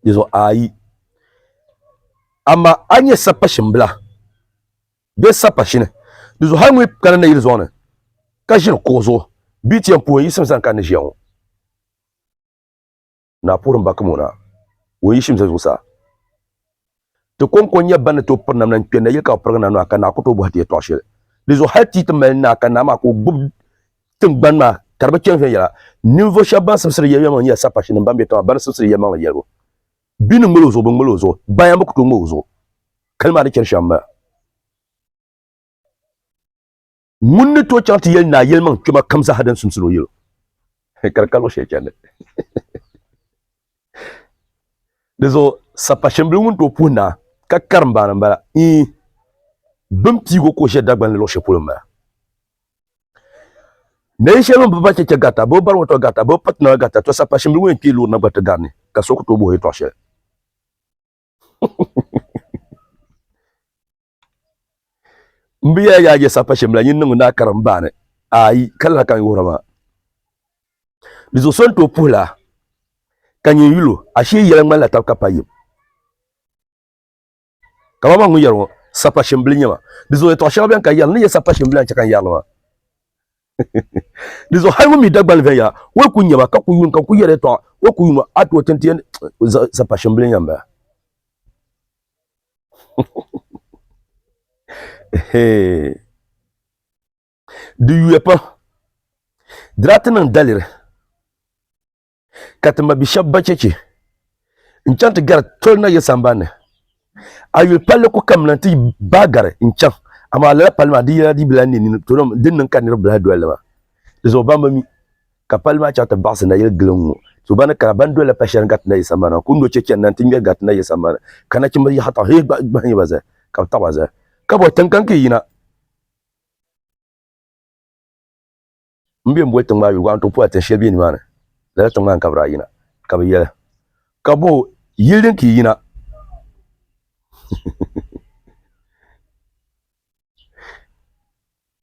Dizo ayi. Ama anye sapa shimbla. Be sapa shine. Dizo hangwe kana na yilzone. Ka jil kozo. Biti yampu yisim san kan jiyan. Na purum bakamona. Wo yishim sa zusa. To konkonya ban to pernam nan pena yilka perna no aka na ko to bohati to shele. Dizo hati to mel na kana ma ko bub tingban ma karba chen fe yala. Niveau shaban samsir yema nya sapa shine mbambe to ban samsir yema la yelo. Binu ngolozo bo ngolozo. Bayan bu ko to ngolozo. Kalma da ken shamba. Munni to chanti yel na yel man kuma kamsa hadan sumsulo yelo. Karkalo she chande. Dizo sapa shemblu mun to puna ka karamba na bala bum tigo ko she dagban lo she pulma. Ne shelo baba che gata bo bar woto gata bo patna gata to sapa shemblu wen ki lu na gata garni ka soko to bo he to she. Mbiya ya je sapa shembla yin nungu na karamba ne ai kala kan yorama. Dizo son to pula kanyi yulo ashe yelan mala ta kapayim. Kama ngu yaro sapa shembli nyama. Dizo to shaben ka yal ni sapa shembli kan yalo. Dizo hayu mi dagbal veya we ku nyama ka ku yun ka ku yere to we ku yun ato tentien sapa shembli nyama. Du yuepa dratenan dalir katma bishabba cheche nchant gar tolna yesambane ayul palle ko kamlanti bagare ncham ama la palma di ya di blani ni to din nan kanir bla dolma zo bamba mi ka palma chata basna yel glongo so bana ka bando la pashan gatna yesambana kundo cheche nan tinga gatna yesambana kana chimri hata he ba baza ka tawaza ka bo tankan ke yina mbiem bo tanga yu wan to po ate shebi ni mana la tanga kabra yina ka bi yela ka bo yilin ki yina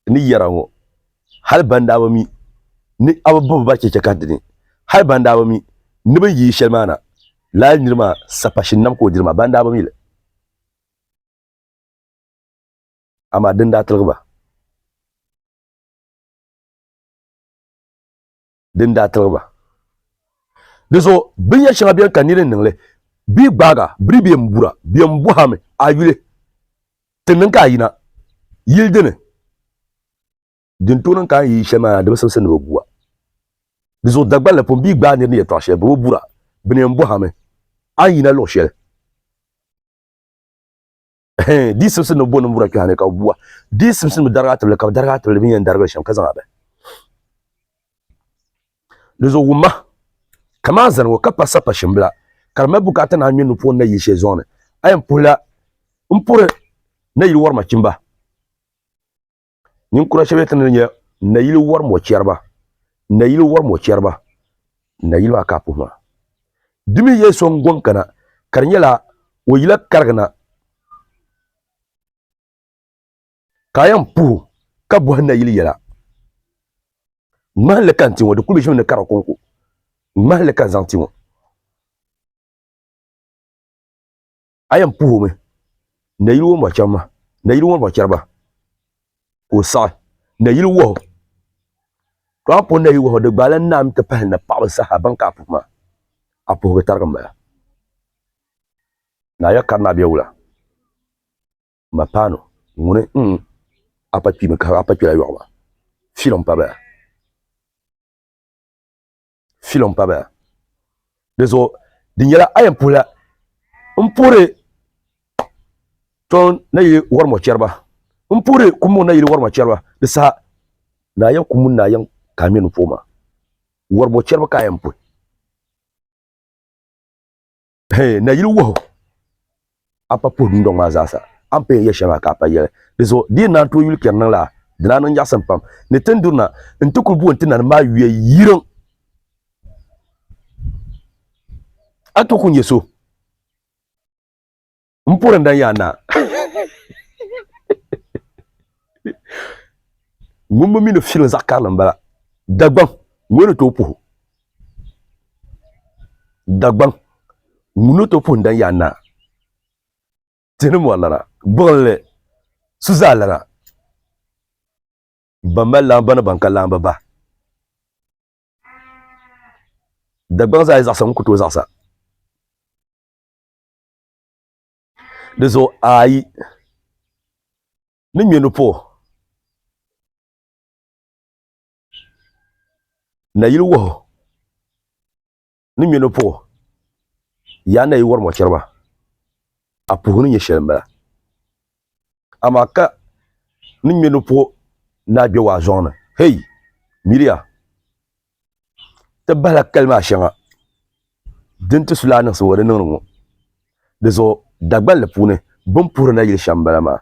ni yarango hal bandawa mi ni abu ba ke kadini hal bandawa mi ni ban yi shelmana la nirma sapashin nam ko dirma bandawa mi ama dinda talba deso binya shanga biyan kaniren ningle bi baga bribe mbura bi mbuhame ayule tenin ka yina yildene din tonin ka yi shema de samsen no buwa deso dagba le pon bi gba ni ne to ashe bo bura bin mbuhame ayina lo shel di samsen no bon mbura ka ne ka buwa di samsen darga table ka darga table bi yan darga sham kaza ba deso wuma kama zan wo kapa sapa shimbla karma bukata na minu pon na yishe zone ayam pula mpure na yil war makimba nin kura shebe tan nya na yil war mo cerba na yil aka puma dimi ye son gon kana karnyala wo yila kargana kayam pu ka bo na yil yala mahle kanti wo de kulbe shone karakonko mahle kan zanti wo ayam pu me na yil wo mo chama na yil wo mo cerba o sa na yil wo to apo na yil wo de balan nam te pa na pa sa ban ka puma apo ga targamba na ya karna biawula mapano ngune apa pi me ka apa pi la yoba filon pa ba deso dinyala ayam pula mpure ton na yi war mo cerba mpure kumu na yi war mo cerba de sa na yan kumu na yan kamenu foma war mo cerba ka ayam pu na yi wo apa pu ndo ma zasa ampe ye shema ka pa yele deso di na to yul kernan la dina nan yasan pam ne tendurna ntukul bu ntina ma wiye yiron ato kunye so mpure ndan yana ngumba mi no filin zakar lambala dagban ngone to pu dagban Muno to pun dan yana. Tinu wala bolle suzalana. Bamal lamba na banka lamba ba. Dagbang za izaksa mkutu zaksa. Dezo ayi. Ni mienu po. Na yilu wo. Ni mienu po. Ya na yi war mo cherba. Apuhunu nye shelmbala. Amaka ni mienu po na biyo wa zona. Hey, Miria. Te bala kalma shanga. Dintu sulana so wada nungu. Dezo dagbal le pune. Bumpuru na yil shambala ma.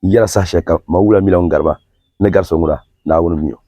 Yara sa shaka. Mawula mila ungarba. Negar songura. Na wunu miyo.